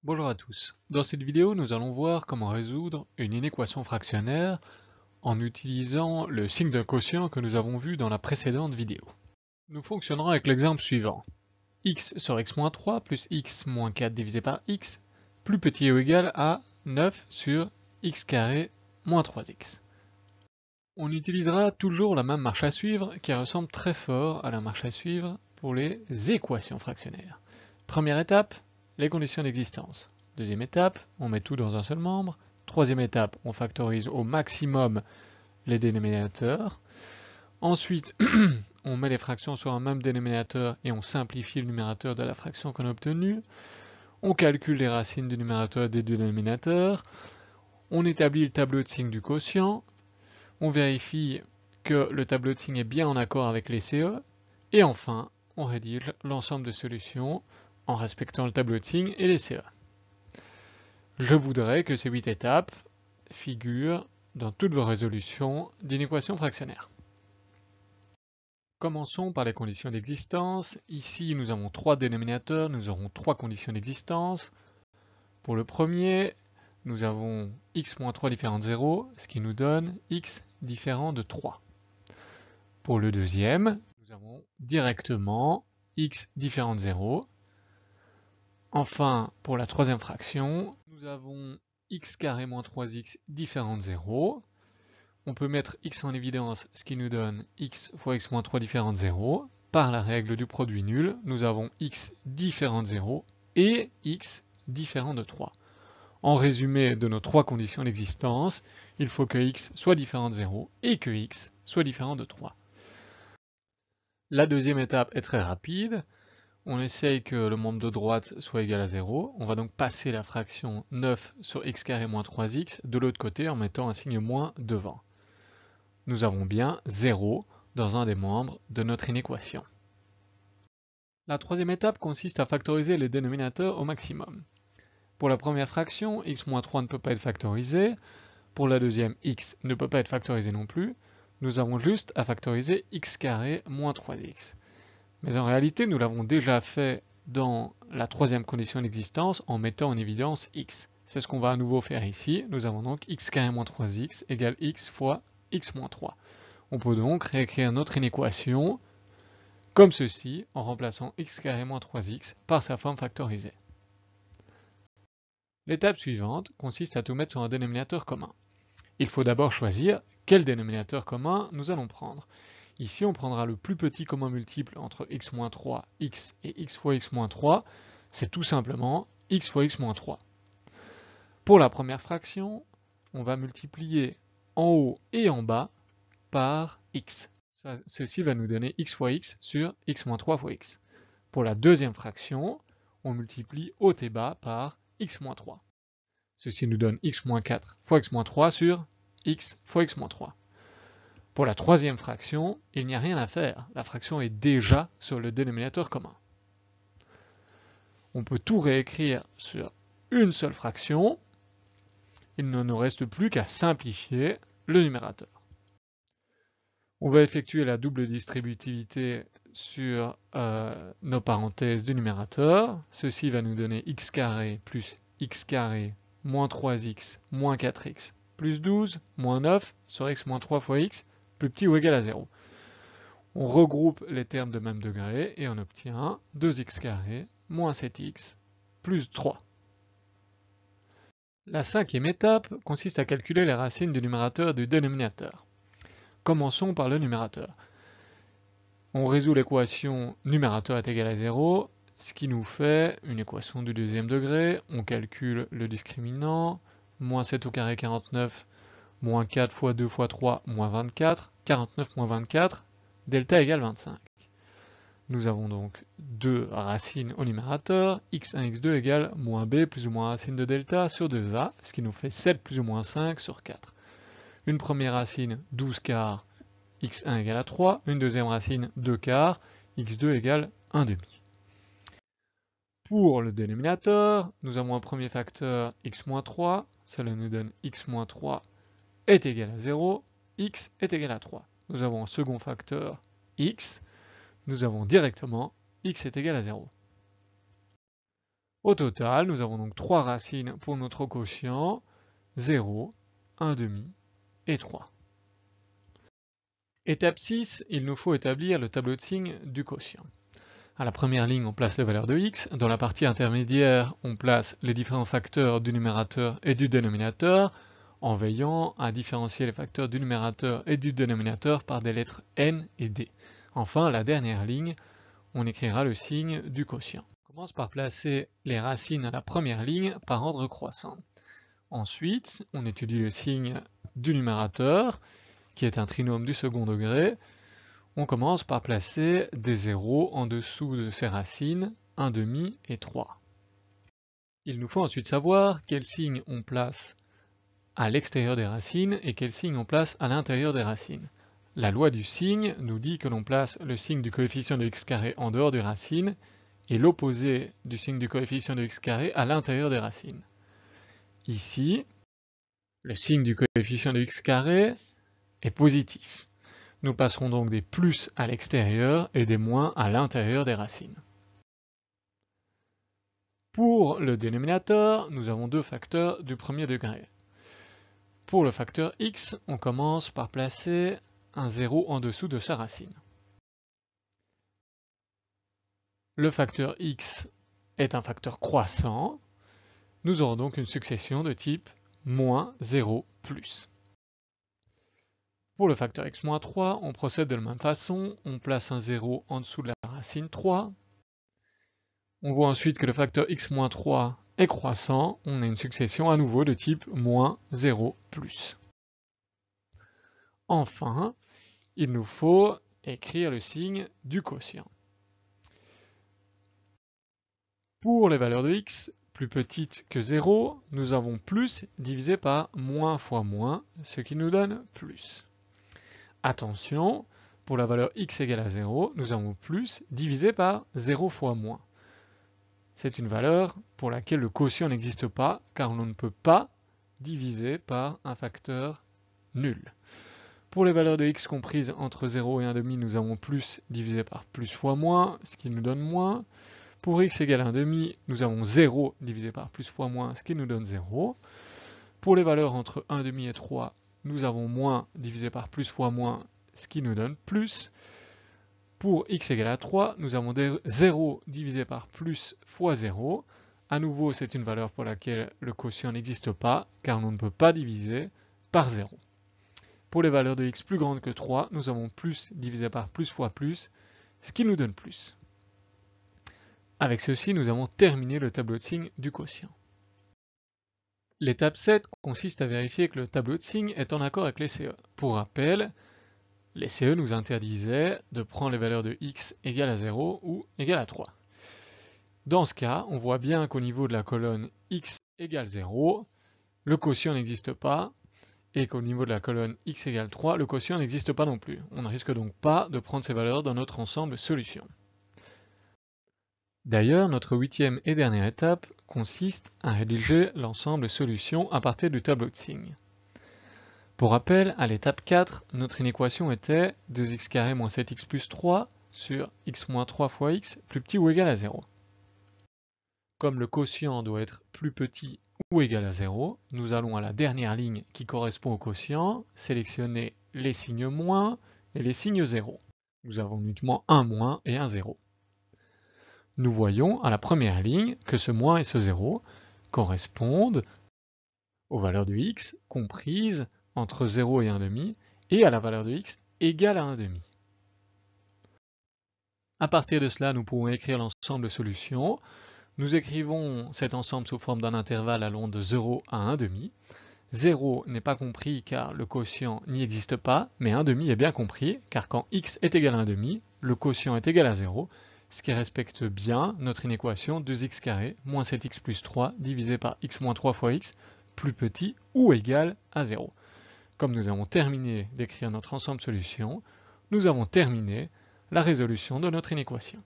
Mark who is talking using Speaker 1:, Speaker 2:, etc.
Speaker 1: Bonjour à tous. Dans cette vidéo, nous allons voir comment résoudre une inéquation fractionnaire en utilisant le signe de quotient que nous avons vu dans la précédente vidéo. Nous fonctionnerons avec l'exemple suivant. X sur x-3 plus x-4 divisé par x plus petit ou égal à 9 sur x carré moins 3x. On utilisera toujours la même marche à suivre qui ressemble très fort à la marche à suivre pour les équations fractionnaires. Première étape, les conditions d'existence. Deuxième étape, on met tout dans un seul membre. Troisième étape, on factorise au maximum les dénominateurs. Ensuite, on met les fractions sur un même dénominateur et on simplifie le numérateur de la fraction qu'on a obtenue. On calcule les racines du numérateur et des dénominateurs. On établit le tableau de signes du quotient. On vérifie que le tableau de signes est bien en accord avec les CE. Et enfin, on rédige l'ensemble de solutions en respectant le tableau de signes et les CE. Je voudrais que ces 8 étapes figurent dans toutes vos résolutions d'inéquations fractionnaires. Commençons par les conditions d'existence. Ici, nous avons 3 dénominateurs, nous aurons 3 conditions d'existence. Pour le premier, nous avons x-3 différent de 0, ce qui nous donne x différent de 3. Pour le deuxième, nous avons directement x différent de 0. Enfin, pour la troisième fraction, nous avons x carré moins 3x différent de 0. On peut mettre x en évidence, ce qui nous donne x fois x moins 3 différent de 0. Par la règle du produit nul, nous avons x différent de 0 et x différent de 3. En résumé de nos 3 conditions d'existence, il faut que x soit différent de 0 et que x soit différent de 3. La deuxième étape est très rapide. On essaye que le membre de droite soit égal à 0. On va donc passer la fraction 9 sur x carré moins 3x de l'autre côté en mettant un signe moins devant. Nous avons bien 0 dans un des membres de notre inéquation. La troisième étape consiste à factoriser les dénominateurs au maximum. Pour la première fraction, x-3 ne peut pas être factorisé. Pour la deuxième, x ne peut pas être factorisé non plus. Nous avons juste à factoriser x carré moins 3x. Mais en réalité, nous l'avons déjà fait dans la troisième condition d'existence en mettant en évidence x. C'est ce qu'on va à nouveau faire ici. Nous avons donc x carré moins 3x égale x fois x moins 3. On peut donc réécrire notre inéquation comme ceci en remplaçant x carré moins 3x par sa forme factorisée. L'étape suivante consiste à tout mettre sur un dénominateur commun. Il faut d'abord choisir quel dénominateur commun nous allons prendre. Ici, on prendra le plus petit commun multiple entre x-3, x et x fois x-3, c'est tout simplement x fois x-3. Pour la première fraction, on va multiplier en haut et en bas par x. Ceci va nous donner x fois x sur x-3 fois x. Pour la deuxième fraction, on multiplie haut et bas par x-3. Ceci nous donne x-4 fois x-3 sur x fois x-3. Pour la troisième fraction, il n'y a rien à faire. La fraction est déjà sur le dénominateur commun. On peut tout réécrire sur une seule fraction. Il ne nous reste plus qu'à simplifier le numérateur. On va effectuer la double distributivité sur nos parenthèses du numérateur. Ceci va nous donner x carré plus x carré moins 3x moins 4x plus 12 moins 9 sur x moins 3 fois x plus petit ou égal à 0. On regroupe les termes de même degré et on obtient 2x carré moins 7x plus 3. La cinquième étape consiste à calculer les racines du numérateur et du dénominateur. Commençons par le numérateur. On résout l'équation numérateur est égal à 0, ce qui nous fait une équation du deuxième degré. On calcule le discriminant, moins 7 au carré 49, moins 4 fois 2 fois 3, moins 24, 49 moins 24, delta égale 25. Nous avons donc deux racines au numérateur, x1, x2 égale moins b plus ou moins racine de delta sur 2a, ce qui nous fait 7 plus ou moins 5 sur 4. Une première racine, 12 quarts, x1 égale à 3, une deuxième racine, 2 quarts, x2 égale 1 demi. Pour le dénominateur, nous avons un premier facteur x-3, cela nous donne x-3 est égal à 0, x est égal à 3. Nous avons un second facteur x, nous avons directement x est égal à 0. Au total, nous avons donc 3 racines pour notre quotient, 0, 1/2 et 3. Étape 6, il nous faut établir le tableau de signes du quotient. À la première ligne, on place les valeurs de x. Dans la partie intermédiaire, on place les différents facteurs du numérateur et du dénominateur, en veillant à différencier les facteurs du numérateur et du dénominateur par des lettres n et d. Enfin, la dernière ligne, on écrira le signe du quotient. On commence par placer les racines à la première ligne par ordre croissant. Ensuite, on étudie le signe du numérateur, qui est un trinôme du second degré. On commence par placer des zéros en dessous de ces racines, 1/2 et 3. Il nous faut ensuite savoir quel signe on place à l'extérieur des racines et quel signe on place à l'intérieur des racines. La loi du signe nous dit que l'on place le signe du coefficient de x carré en dehors des racines et l'opposé du signe du coefficient de x carré à l'intérieur des racines. Ici, le signe du coefficient de x carré est positif. Nous passerons donc des plus à l'extérieur et des moins à l'intérieur des racines. Pour le dénominateur, nous avons deux facteurs du premier degré. Pour le facteur x, on commence par placer un 0 en dessous de sa racine. Le facteur x est un facteur croissant. Nous aurons donc une succession de type moins 0 plus. Pour le facteur x-3, on procède de la même façon. On place un 0 en dessous de la racine 3. On voit ensuite que le facteur x-3 est croissant. On a une succession à nouveau de type moins 0 plus. Enfin, il nous faut écrire le signe du quotient. Pour les valeurs de x plus petites que 0, nous avons plus divisé par moins fois moins, ce qui nous donne plus. Attention, pour la valeur x égale à 0, nous avons plus divisé par 0 fois moins. C'est une valeur pour laquelle le quotient n'existe pas, car on ne peut pas diviser par un facteur nul. Pour les valeurs de x comprises entre 0 et 1/2, nous avons plus divisé par plus fois moins, ce qui nous donne moins. Pour x égale 1/2, nous avons 0 divisé par plus fois moins, ce qui nous donne 0. Pour les valeurs entre 1/2 et 3, nous avons moins divisé par plus fois moins, ce qui nous donne plus. Pour x égale à 3, nous avons 0 divisé par plus fois 0. À nouveau, c'est une valeur pour laquelle le quotient n'existe pas, car on ne peut pas diviser par 0. Pour les valeurs de x plus grandes que 3, nous avons plus divisé par plus fois plus, ce qui nous donne plus. Avec ceci, nous avons terminé le tableau de signes du quotient. L'étape 7 consiste à vérifier que le tableau de signes est en accord avec les CE. Pour rappel, les CE nous interdisaient de prendre les valeurs de x égale à 0 ou égale à 3. Dans ce cas, on voit bien qu'au niveau de la colonne x égale 0, le quotient n'existe pas, et qu'au niveau de la colonne x égale 3, le quotient n'existe pas non plus. On ne risque donc pas de prendre ces valeurs dans notre ensemble solution. D'ailleurs, notre huitième et dernière étape consiste à rédiger l'ensemble solution à partir du tableau de signes. Pour rappel, à l'étape 4, notre inéquation était 2x² moins 7x plus 3 sur x moins 3 fois x plus petit ou égal à 0. Comme le quotient doit être plus petit ou égal à 0, nous allons à la dernière ligne qui correspond au quotient sélectionner les signes moins et les signes 0. Nous avons uniquement un moins et un 0. Nous voyons à la première ligne que ce moins et ce 0 correspondent aux valeurs de x comprises entre 0 et 1/2 et à la valeur de x égale à 1/2. À partir de cela, nous pouvons écrire l'ensemble de solutions. Nous écrivons cet ensemble sous forme d'un intervalle allant de 0 à 1/2. 0 n'est pas compris car le quotient n'y existe pas, mais 1/2 est bien compris car quand x est égal à 1/2, le quotient est égal à 0, ce qui respecte bien notre inéquation 2x² moins 7x plus 3 divisé par x moins 3 fois x plus petit ou égal à 0. Comme nous avons terminé d'écrire notre ensemble solution, nous avons terminé la résolution de notre inéquation.